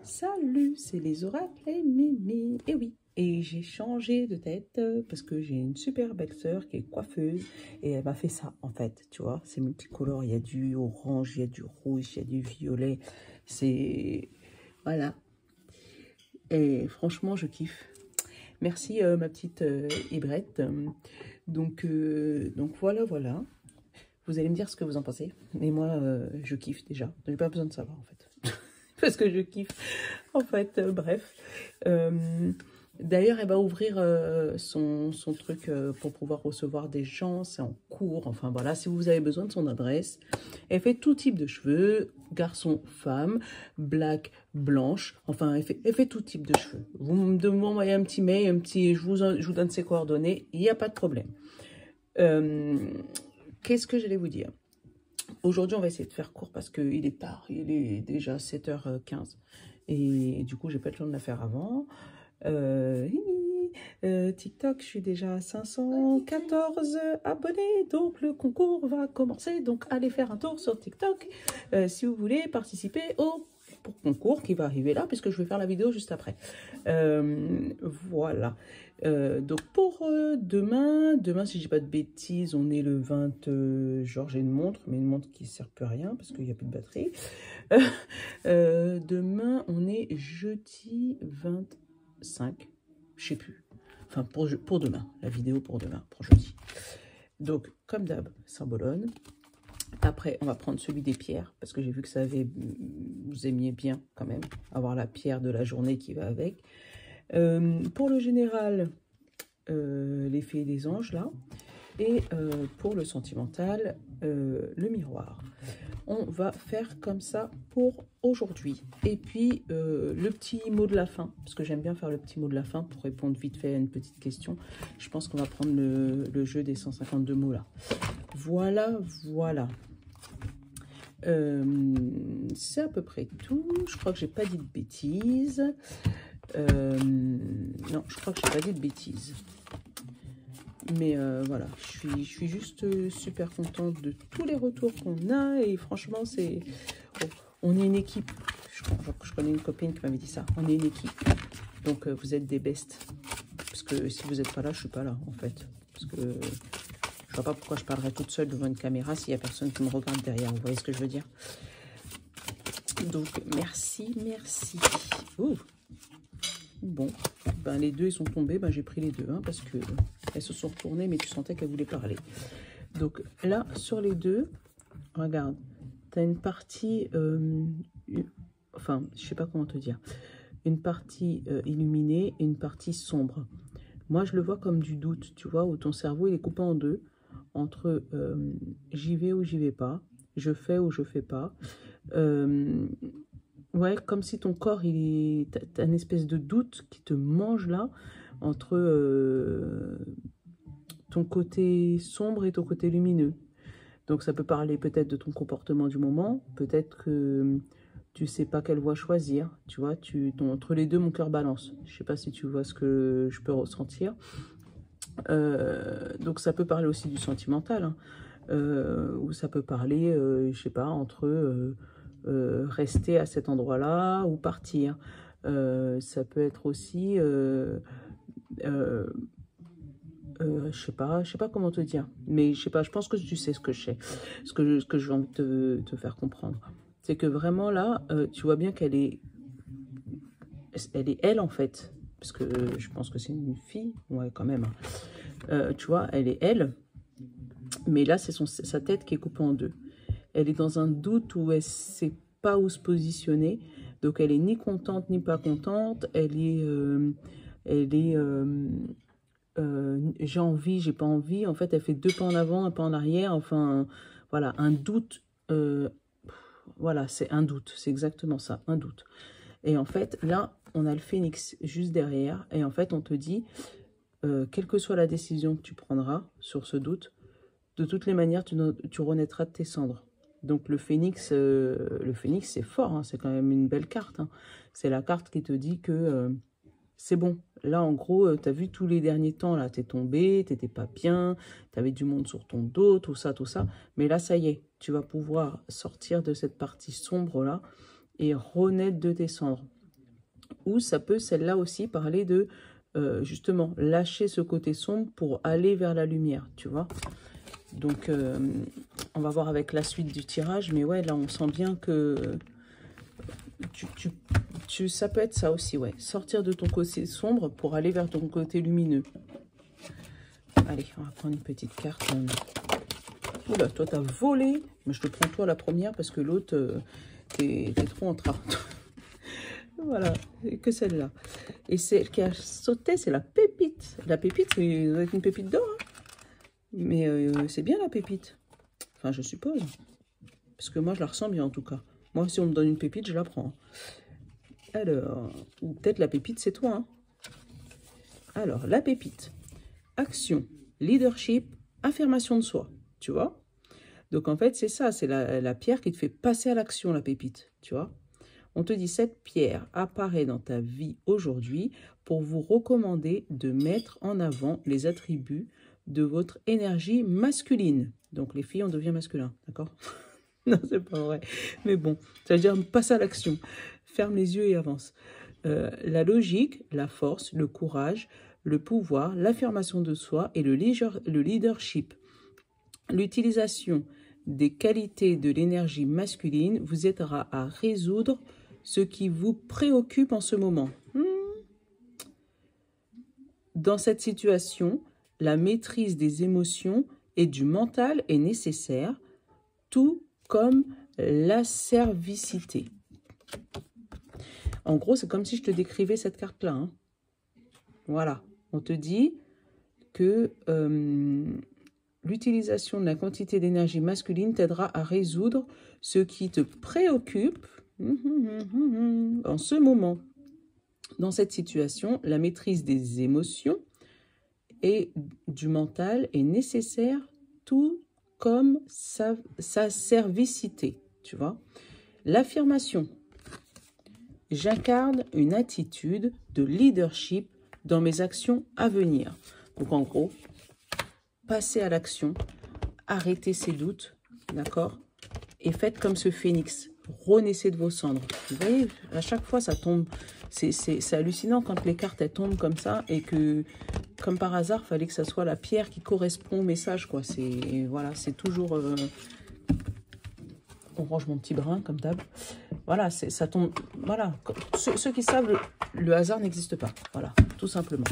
Salut, c'est les oracles et Mimi. Et oui, et j'ai changé de tête parce que j'ai une super belle sœur qui est coiffeuse et elle m'a fait ça en fait, tu vois, c'est multicolore, il y a du orange, il y a du rouge, il y a du violet, c'est... Voilà. Et franchement, je kiffe. Merci ma petite Ibrette. Donc voilà, voilà. Vous allez me dire ce que vous en pensez. Mais moi, je kiffe déjà. J'ai pas besoin de savoir en fait. Parce que je kiffe. En fait, bref. D'ailleurs, elle va ouvrir son truc pour pouvoir recevoir des gens. C'est en cours. Enfin voilà, si vous avez besoin de son adresse. Elle fait tout type de cheveux. Garçon, femme, black, blanche. Enfin, elle fait tout type de cheveux. Vous m'envoyez un petit mail, je vous donne ses coordonnées. Il n'y a pas de problème. Qu'est-ce que j'allais vous dire? Aujourd'hui, on va essayer de faire court parce qu'il est tard. Il est déjà 7h15. Et du coup, j'ai pas le temps de la faire avant. TikTok, je suis déjà à 514 abonnés. Donc, le concours va commencer. Donc, allez faire un tour sur TikTok si vous voulez participer au concours qui va arriver là, puisque je vais faire la vidéo juste après. Voilà. Donc pour demain, si je dis pas de bêtises, on est le 20, genre j'ai une montre, mais une montre qui ne sert plus à rien parce qu'il n'y a plus de batterie. Demain, on est jeudi 25, je sais plus. Enfin, pour demain, la vidéo pour demain, pour jeudi. Donc, comme d'hab, Saint-Bologne. Après, on va prendre celui des pierres, parce que j'ai vu que vous aimiez bien quand même, avoir la pierre de la journée qui va avec. Pour le général, l'effet des anges, là. Et pour le sentimental, le miroir. On va faire comme ça pour aujourd'hui. Et puis, le petit mot de la fin, parce que j'aime bien faire le petit mot de la fin pour répondre vite fait à une petite question. Je pense qu'on va prendre le jeu des 152 mots, là. Voilà, voilà. C'est à peu près tout. Je crois que j'ai pas dit de bêtises. Non, je crois que j'ai pas dit de bêtises. Mais voilà, je suis juste super contente de tous les retours qu'on a. Et franchement, on est une équipe. Je connais une copine qui m'avait dit ça. On est une équipe. Donc, vous êtes des bestes. Parce que si vous n'êtes pas là, je suis pas là, en fait. Parce que je vois pas pourquoi je parlerais toute seule devant une caméra s'il n'y a personne qui me regarde derrière. Vous voyez ce que je veux dire? Donc, merci, merci. Ouh. Bon, ben, les deux, ils sont tombés. Ben, j'ai pris les deux, hein, parce que elles se sont retournées, mais tu sentais qu'elles voulaient parler. Donc, là, sur les deux, regarde, tu as une partie... enfin, je sais pas comment te dire. Une partie illuminée et une partie sombre. Moi, je le vois comme du doute, tu vois, où ton cerveau, il est coupé en deux. Entre j'y vais ou j'y vais pas, je fais ou je fais pas. Ouais, comme si ton corps, t'as une espèce de doute qui te mange là, entre ton côté sombre et ton côté lumineux. Donc ça peut parler peut-être de ton comportement du moment, peut-être que tu sais pas quelle voie choisir, tu vois, entre les deux, mon cœur balance. Je sais pas si tu vois ce que je peux ressentir. Donc ça peut parler aussi du sentimental, hein, ou ça peut parler, je sais pas, entre rester à cet endroit-là ou partir. Ça peut être aussi, je sais pas comment te dire, mais je sais pas, je pense que tu sais ce que je sais, ce que je veux envie de te faire comprendre. C'est que vraiment là, tu vois bien qu'elle est elle en fait, parce que je pense que c'est une fille, ouais quand même. Tu vois, elle est elle, mais là c'est sa tête qui est coupée en deux. Elle est dans un doute où elle sait pas où se positionner, donc elle est ni contente ni pas contente. Elle est j'ai envie, j'ai pas envie. En fait, elle fait 2 pas en avant, un pas en arrière. Enfin, voilà, un doute. Voilà, c'est un doute. C'est exactement ça, un doute. Et en fait, là, on a le phénix juste derrière. Et en fait, on te dit, quelle que soit la décision que tu prendras sur ce doute, de toutes les manières, tu renaîtras de tes cendres. Donc le phénix c'est fort, hein, c'est quand même une belle carte. Hein. C'est la carte qui te dit que c'est bon. Là, en gros, tu as vu tous les derniers temps, là, t'es tombé, t'étais pas bien, t'avais du monde sur ton dos, tout ça, tout ça. Mais là, ça y est, tu vas pouvoir sortir de cette partie sombre-là et renaître de tes cendres. Ou ça peut, celle-là aussi, parler de, justement, lâcher ce côté sombre pour aller vers la lumière, tu vois. Donc, on va voir avec la suite du tirage. Mais ouais, là, on sent bien que ça peut être ça aussi, ouais. Sortir de ton côté sombre pour aller vers ton côté lumineux. Allez, on va prendre une petite carte. Oula, toi, t'as volé. Mais je te prends toi la première parce que l'autre, t'es trop en train. Voilà, et que celle-là. Et celle qui a sauté, c'est la pépite. La pépite, ça doit être une pépite d'or. Hein. Mais c'est bien la pépite. Enfin, je suppose. Parce que moi, je la ressens bien en tout cas. Moi, si on me donne une pépite, je la prends. Alors, ou peut-être la pépite, c'est toi. Hein. Alors, la pépite. Action, leadership, affirmation de soi. Tu vois? Donc, en fait, c'est ça. C'est la pierre qui te fait passer à l'action, la pépite. Tu vois? On te dit, cette pierre apparaît dans ta vie aujourd'hui pour vous recommander de mettre en avant les attributs de votre énergie masculine. Donc, les filles, on devient masculin, d'accord? Non, c'est pas vrai. Mais bon, ça veut dire passe à l'action. Ferme les yeux et avance. La logique, la force, le courage, le pouvoir, l'affirmation de soi et le leadership. L'utilisation des qualités de l'énergie masculine vous aidera à résoudre ce qui vous préoccupe en ce moment. Dans cette situation, la maîtrise des émotions et du mental est nécessaire, tout comme l'asservicité. En gros, c'est comme si je te décrivais cette carte-là. Hein. Voilà. On te dit que l'utilisation de la quantité d'énergie masculine t'aidera à résoudre ce qui te préoccupe en ce moment. Dans cette situation, la maîtrise des émotions et du mental est nécessaire, tout comme sa servicité, tu vois. L'affirmation. J'incarne une attitude de leadership dans mes actions à venir. Donc, en gros, passez à l'action, arrêtez ces doutes, d'accord? Et faites comme ce phénix, renaissez de vos cendres. Vous voyez, à chaque fois, ça tombe. C'est hallucinant quand les cartes, elles tombent comme ça et que, comme par hasard, il fallait que ça soit la pierre qui correspond au message, quoi. Voilà, c'est toujours... on range mon petit brin, comme d'hab. Voilà, ça tombe... Voilà, ceux qui savent, le hasard n'existe pas. Voilà, tout simplement.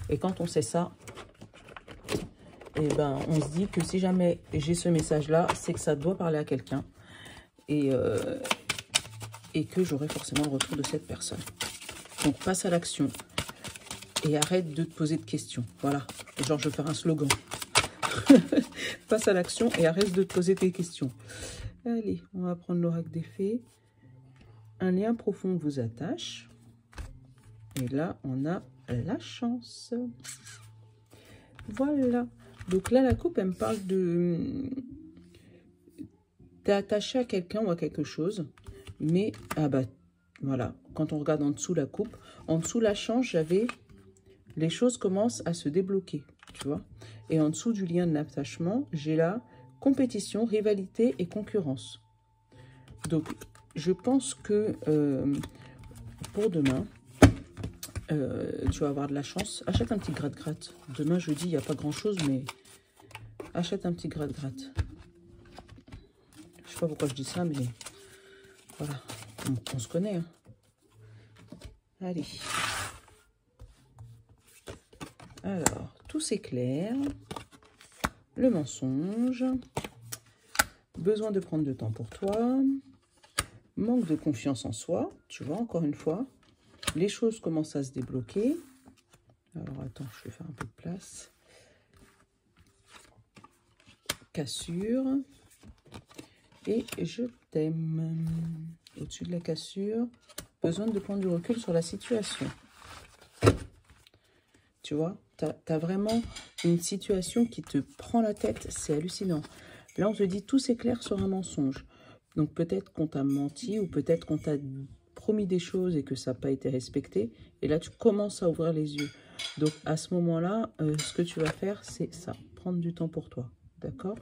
Et quand on sait ça, eh ben, on se dit que si jamais j'ai ce message-là, c'est que ça doit parler à quelqu'un. Et que j'aurai forcément le retour de cette personne. Donc, passe à l'action. Et arrête de te poser de questions. Voilà, genre je vais faire un slogan. Passe à l'action et arrête de te poser tes questions. Allez, on va prendre l'oracle des fées. Un lien profond vous attache. Et là, on a la chance. Voilà. Donc là, la coupe, elle me parle de... T'es attaché à quelqu'un ou à quelque chose. Mais, ah bah, voilà. Quand on regarde en dessous la coupe, en dessous la chance, j'avais... Les choses commencent à se débloquer, tu vois. Et en dessous du lien de l'attachement, j'ai là compétition, rivalité et concurrence. Donc, je pense que pour demain, tu vas avoir de la chance. Achète un petit gratte-gratte. Demain, jeudi, il n'y a pas grand-chose, mais achète un petit gratte-gratte. Je sais pas pourquoi je dis ça, mais voilà, on se connaît. Hein. Allez. Alors, tout s'éclaire. Le mensonge. Besoin de prendre du temps pour toi. Manque de confiance en soi. Tu vois, encore une fois. Les choses commencent à se débloquer. Alors, attends, je vais faire un peu de place. Cassure. Et je t'aime. Au-dessus de la cassure, besoin de prendre du recul sur la situation. Tu vois, tu as vraiment une situation qui te prend la tête. C'est hallucinant. Là, on te dit tout s'éclaire sur un mensonge. Donc, peut-être qu'on t'a menti ou peut-être qu'on t'a promis des choses et que ça n'a pas été respecté. Et là, tu commences à ouvrir les yeux. Donc, à ce moment-là, ce que tu vas faire, c'est ça. Prendre du temps pour toi. D'accord ?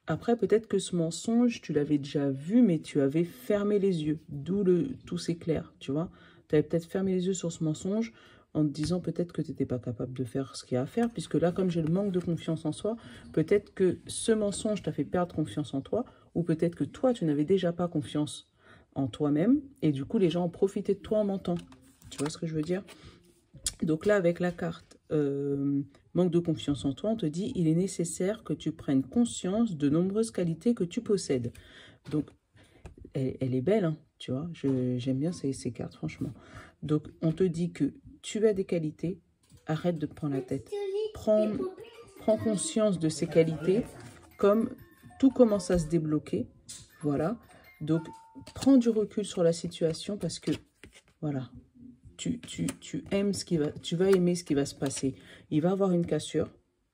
Après, peut-être que ce mensonge, tu l'avais déjà vu, mais tu avais fermé les yeux. D'où tout s'éclaire, tu vois. Tu avais peut-être fermé les yeux sur ce mensonge en te disant peut-être que tu n'étais pas capable de faire ce qu'il y a à faire. Puisque là, comme j'ai le manque de confiance en soi, peut-être que ce mensonge t'a fait perdre confiance en toi. Ou peut-être que toi, tu n'avais déjà pas confiance en toi-même. Et du coup, les gens ont profité de toi en mentant. Tu vois ce que je veux dire? Donc là, avec la carte manque de confiance en toi, on te dit il est nécessaire que tu prennes conscience de nombreuses qualités que tu possèdes. Donc, elle est belle, hein, tu vois. J'aime bien ces cartes, franchement. Donc, on te dit que tu as des qualités. Arrête de te prendre la tête. Prends conscience de ces qualités comme tout commence à se débloquer. Voilà. Donc, prends du recul sur la situation parce que, voilà, tu aimes tu vas aimer ce qui va se passer. Il va avoir une cassure,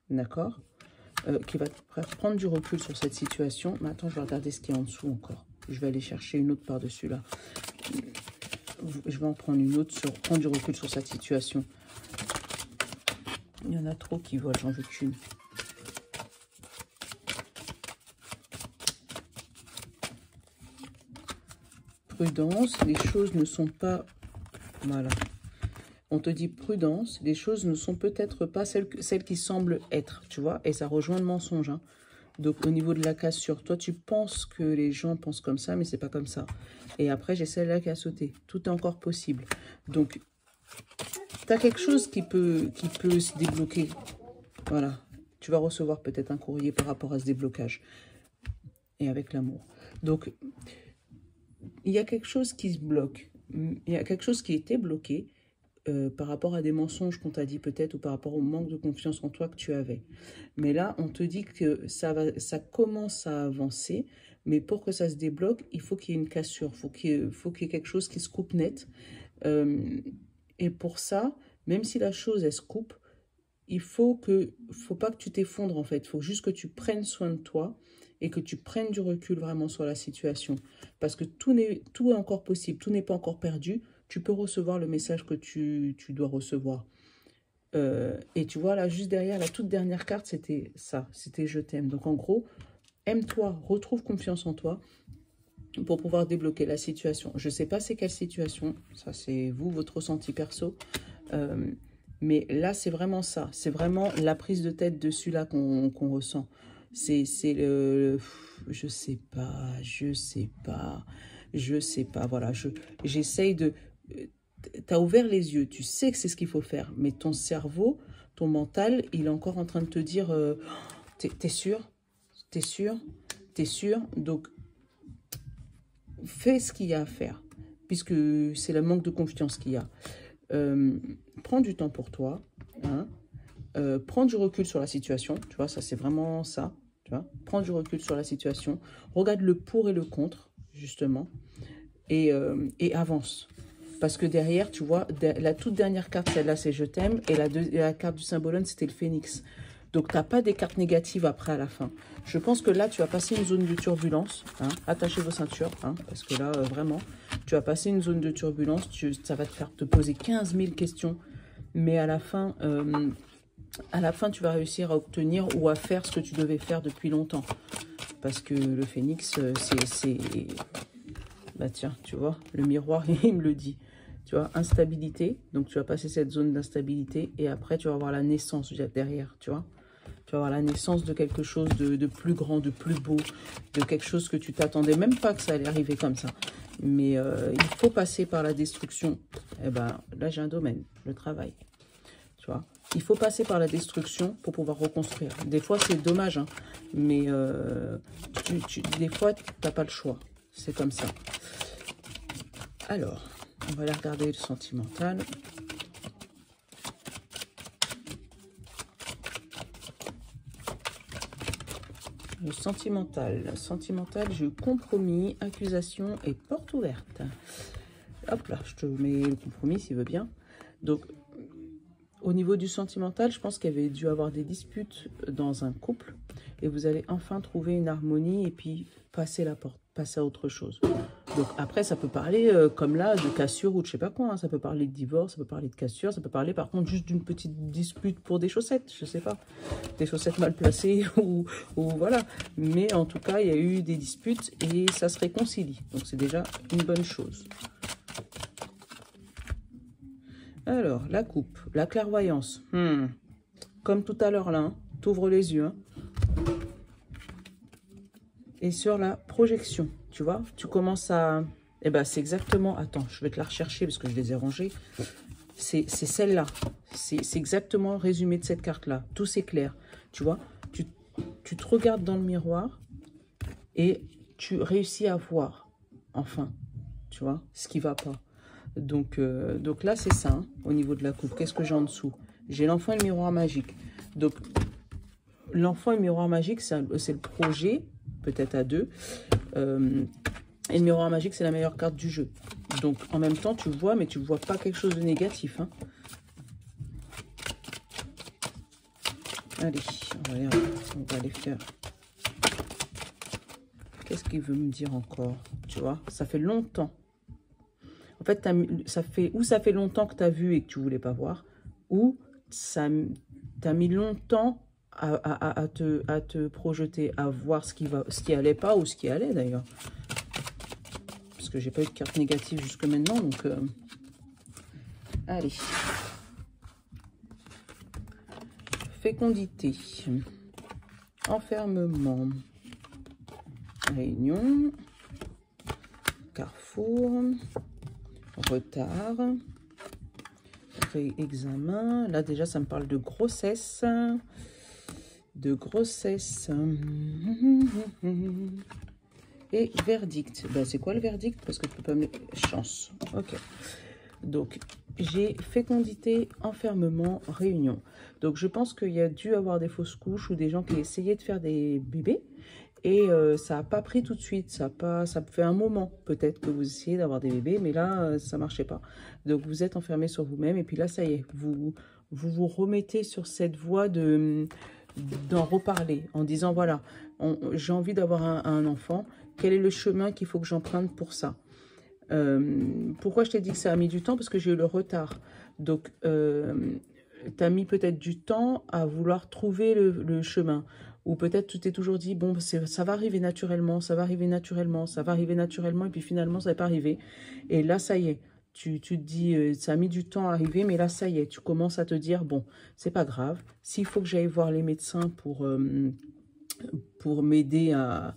d'accord, qui va prendre du recul sur cette situation. Mais attends, je vais regarder ce qu'il y a en dessous encore. Je vais aller chercher une autre par-dessus là. Je vais en prendre une autre sur prendre du recul sur cette situation. Il y en a trop qui volent, j'en veux qu'une. Prudence, les choses ne sont pas... Voilà. On te dit prudence, les choses ne sont peut-être pas celles qui semblent être, tu vois. Et ça rejoint le mensonge, hein. Donc, au niveau de la cassure, toi, tu penses que les gens pensent comme ça, mais c'est pas comme ça. Et après, j'ai celle-là qui a sauté. Tout est encore possible. Donc, tu as quelque chose qui peut se débloquer. Voilà. Tu vas recevoir peut-être un courrier par rapport à ce déblocage. Et avec l'amour. Donc, il y a quelque chose qui se bloque. Il y a quelque chose qui était bloqué par rapport à des mensonges qu'on t'a dit peut-être ou par rapport au manque de confiance en toi que tu avais. Mais là, on te dit que ça commence à avancer, mais pour que ça se débloque, il faut qu'il y ait une cassure, il faut qu'il y ait quelque chose qui se coupe net. Et pour ça, même si la chose, elle se coupe, il faut pas que tu t'effondres en fait. Il faut juste que tu prennes soin de toi et que tu prennes du recul vraiment sur la situation. Parce que tout est encore possible, tout n'est pas encore perdu. Tu peux recevoir le message que tu dois recevoir. Et tu vois, là, juste derrière, la toute dernière carte, c'était ça. C'était « Je t'aime ». Donc, en gros, aime-toi, retrouve confiance en toi pour pouvoir débloquer la situation. Je ne sais pas c'est quelle situation. Ça, c'est vous, votre ressenti perso. Mais là, c'est vraiment ça. C'est vraiment la prise de tête dessus là qu'on ressent. C'est le... Je sais pas. Voilà, j'essaye de... Tu as ouvert les yeux, tu sais que c'est ce qu'il faut faire. Mais ton cerveau, ton mental, il est encore en train de te dire... T'es sûr? T'es sûr? T'es sûr? Donc, fais ce qu'il y a à faire. Puisque c'est le manque de confiance qu'il y a. Prends du temps pour toi. Hein. Prends du recul sur la situation. Tu vois, ça c'est vraiment ça. Tu vois, prends du recul sur la situation. Regarde le pour et le contre, justement. Et avance. Parce que derrière, tu vois, la toute dernière carte, celle-là, c'est « Je t'aime ». Et la carte du symbolone, c'était le phénix. Donc, tu n'as pas des cartes négatives après à la fin. Je pense que là, tu vas passer une zone de turbulence. Hein. Attachez vos ceintures. Hein, parce que là, vraiment, tu vas passer une zone de turbulence. Ça va te faire te poser 15 000 questions. Mais à la fin, tu vas réussir à obtenir ou à faire ce que tu devais faire depuis longtemps. Parce que le phénix, c'est... Bah tiens, tu vois, le miroir, il me le dit. Tu vois, instabilité. Donc, tu vas passer cette zone d'instabilité. Et après, tu vas avoir la naissance derrière, tu vois. Tu vas avoir la naissance de quelque chose de plus grand, de plus beau. De quelque chose que tu t'attendais même pas que ça allait arriver comme ça. Mais il faut passer par la destruction. Et ben, là, j'ai un domaine, le travail. Tu vois, il faut passer par la destruction pour pouvoir reconstruire. Des fois, c'est dommage, hein, mais des fois, tu n'as pas le choix. C'est comme ça. Alors, on va aller regarder le sentimental. Le sentimental. Sentimental, j'ai eu compromis, accusation et porte ouverte. Hop là, je te mets le compromis s'il veut bien. Donc, au niveau du sentimental, je pense qu'il y avait dû avoir des disputes dans un couple. Et vous allez enfin trouver une harmonie et puis passer la porte, passer à autre chose. Donc après, ça peut parler, comme là, de cassure ou de je sais pas quoi. Hein. Ça peut parler de divorce, ça peut parler de cassure, ça peut parler par contre juste d'une petite dispute pour des chaussettes, je sais pas. Des chaussettes mal placées ou voilà. Mais en tout cas, il y a eu des disputes et ça se réconcilie. Donc c'est déjà une bonne chose. Alors, la coupe, la clairvoyance. Comme tout à l'heure là, hein, t'ouvres les yeux. Hein. Et sur la projection, tu vois, tu commences à... Eh ben, c'est exactement... Attends, je vais te la rechercher parce que je les ai rangées. C'est celle-là. C'est exactement le résumé de cette carte-là. Tout s'éclaire. Tu vois, tu te regardes dans le miroir et tu réussis à voir, enfin, tu vois, ce qui ne va pas. Donc là, c'est ça, hein, au niveau de la coupe. Qu'est-ce que j'ai en dessous? J'ai l'enfant et le miroir magique. Donc, l'enfant et le miroir magique, c'est le projet, peut-être à deux. Et le miroir magique, c'est la meilleure carte du jeu. Donc, en même temps, tu vois, mais tu ne vois pas quelque chose de négatif. Hein. Allez, on va aller faire. Qu'est-ce qu'il veut me dire encore? Tu vois, ça fait longtemps. En fait, ça fait longtemps que tu as vu et que tu ne voulais pas voir, ou t'as mis longtemps à te projeter, à voir ce qui allait pas ou ce qui allait d'ailleurs. Parce que j'ai pas eu de carte négative jusque maintenant, donc allez. Fécondité, enfermement, réunion, carrefour, retard, examen. Là déjà ça me parle de grossesse. Et verdict. Ben, c'est quoi le verdict? Parce que tu peux pas me... Chance. Ok. Donc, j'ai fécondité, enfermement, réunion. Donc, je pense qu'il y a dû avoir des fausses couches ou des gens qui essayaient de faire des bébés. Et ça n'a pas pris tout de suite. Ça fait un moment, peut-être, que vous essayez d'avoir des bébés. Mais là, ça ne marchait pas. Donc, vous êtes enfermé sur vous-même. Et puis là, ça y est. Vous remettez sur cette voie d'en reparler. En disant, voilà, j'ai envie d'avoir un enfant. Quel est le chemin qu'il faut que j'emprunte pour ça? Pourquoi je t'ai dit que ça a mis du temps? Parce que j'ai eu le retard. Donc, tu as mis peut-être du temps à vouloir trouver le chemin. Ou peut-être tu t'es toujours dit, bon, ça va arriver naturellement, ça va arriver naturellement, ça va arriver naturellement, et puis finalement, ça n'est pas arrivé. Et là, ça y est. Tu te dis, ça a mis du temps à arriver, mais là, ça y est. Tu commences à te dire, bon, c'est pas grave. S'il faut que j'aille voir les médecins pour m'aider à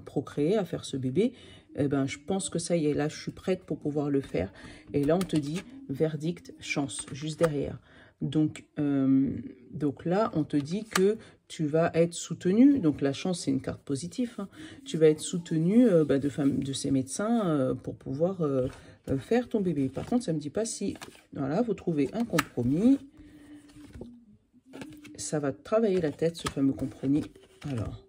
procréer, à faire ce bébé, eh ben, je pense que ça y est, là, je suis prête pour pouvoir le faire. Et là, on te dit, verdict, chance, juste derrière. Donc là, on te dit que tu vas être soutenu. Donc, la chance, c'est une carte positive. Hein. Tu vas être soutenu de ces médecins pour pouvoir faire ton bébé. Par contre, ça ne me dit pas si, voilà, vous trouvez un compromis. Ça va te travailler la tête, ce fameux compromis. Alors,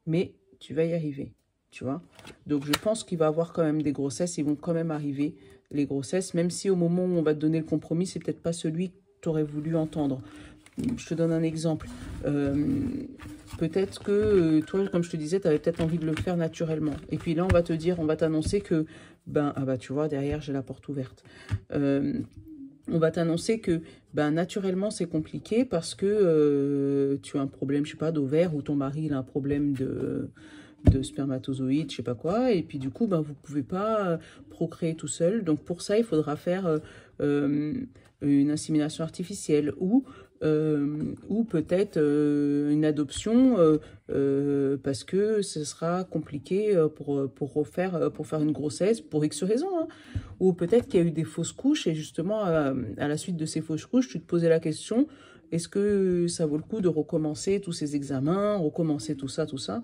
mais tu vas y arriver, tu vois. Donc, je pense qu'il va y avoir quand même des grossesses. Ils vont quand même arriver, les grossesses, même si au moment où on va te donner le compromis, c'est peut-être pas celui que tu aurais voulu entendre. Je te donne un exemple. Peut-être que toi, comme je te disais, tu avais peut-être envie de le faire naturellement. Et puis là, on va te dire, on va t'annoncer que, tu vois, derrière, j'ai la porte ouverte. On va t'annoncer que naturellement, c'est compliqué parce que tu as un problème, je sais pas, d'ovaire, ou ton mari il a un problème de spermatozoïdes, je sais pas quoi, et puis du coup, vous pouvez pas procréer tout seul. Donc pour ça, il faudra faire une insémination artificielle ou peut-être une adoption parce que ce sera compliqué pour faire une grossesse pour X raisons. Hein. Ou peut-être qu'il y a eu des fausses couches et justement à la suite de ces fausses couches, tu te posais la question, est-ce que ça vaut le coup de recommencer tous ces examens, recommencer tout ça.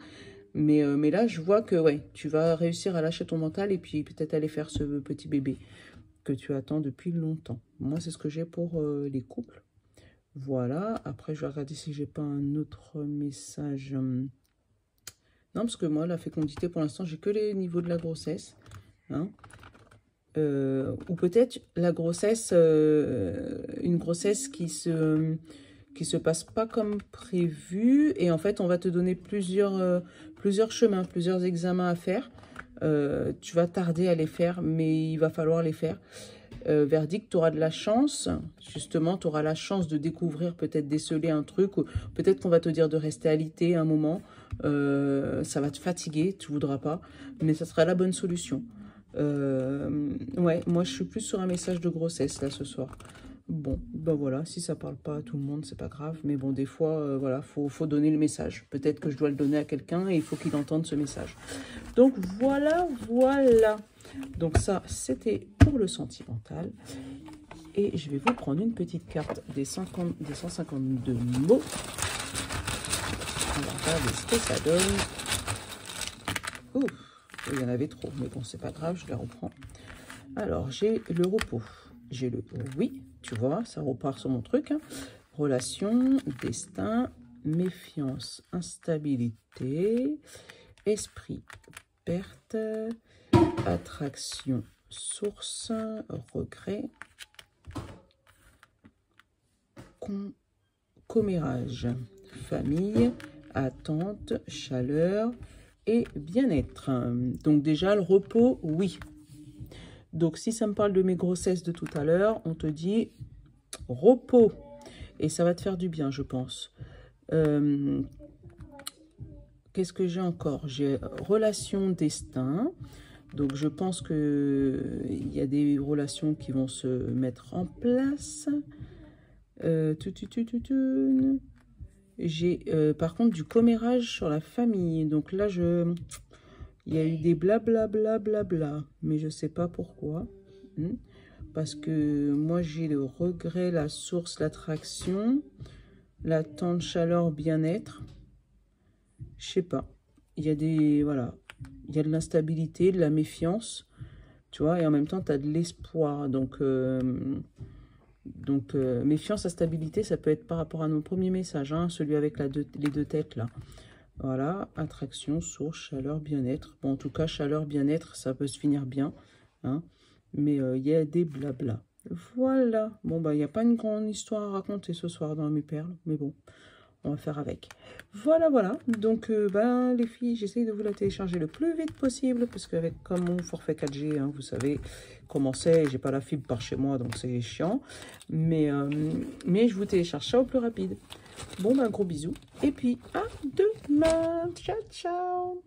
Mais là, je vois que ouais, tu vas réussir à lâcher ton mental et puis peut-être aller faire ce petit bébé que tu attends depuis longtemps. Moi, c'est ce que j'ai pour les couples. Voilà. Après, je vais regarder si j'ai pas un autre message. Non, parce que moi, la fécondité, pour l'instant, j'ai que les niveaux de la grossesse. Hein. Ou peut-être la grossesse, une grossesse qui se passe pas comme prévu. Et en fait, on va te donner plusieurs chemins, plusieurs examens à faire. Tu vas tarder à les faire, mais il va falloir les faire. Verdict, tu auras de la chance, justement, tu auras la chance de découvrir, peut-être déceler un truc, peut-être qu'on va te dire de rester alité un moment, ça va te fatiguer, tu voudras pas, mais ça sera la bonne solution. Ouais, moi je suis plus sur un message de grossesse là ce soir. Bon, ben voilà, si ça parle pas à tout le monde, c'est pas grave, mais bon, des fois, voilà, faut donner le message. Peut-être que je dois le donner à quelqu'un et il faut qu'il entende ce message. Donc voilà, voilà. Donc ça, c'était pour le sentimental. Et je vais vous prendre une petite carte des 152 mots. On va regarder ce que ça donne. Ouf, il y en avait trop, mais bon, c'est pas grave, je les reprends. Alors, j'ai le repos. J'ai le oui, tu vois, ça repart sur mon truc. Hein. Relation, destin, méfiance, instabilité, esprit, perte, attraction, source, regret, commérage, famille, attente, chaleur et bien-être. Donc déjà, le repos, oui. Donc si ça me parle de mes grossesses de tout à l'heure, on te dit repos. Et ça va te faire du bien, je pense. Qu'est-ce que j'ai encore? J'ai relation, destin. Donc, je pense qu'il y a des relations qui vont se mettre en place. J'ai, par contre, du commérage sur la famille. Donc là, il y a eu des blablabla, mais je ne sais pas pourquoi. Parce que moi, j'ai le regret, la source, l'attraction, l'attente, chaleur, bien-être. Je sais pas. Il y a des... Voilà. Il y a de l'instabilité, de la méfiance. Tu vois, et en même temps, tu as de l'espoir. Donc méfiance, instabilité, ça peut être par rapport à mon premier message. Hein, celui avec les deux têtes, là. Voilà. Attraction, source, chaleur, bien-être. Bon, en tout cas, chaleur, bien-être, ça peut se finir bien. Hein, mais il y a des blabla. Voilà. Bon, bah, il n'y a pas une grande histoire à raconter ce soir dans mes perles. Mais bon, on va faire avec. Voilà, voilà. Donc, ben, les filles, j'essaye de vous la télécharger le plus vite possible. Parce qu'avec comme mon forfait 4G, hein, vous savez comment c'est. J'ai pas la fibre par chez moi, donc c'est chiant. Mais je vous télécharge ça au plus rapide. Bon, ben, gros bisous. Et puis, à demain. Ciao, ciao.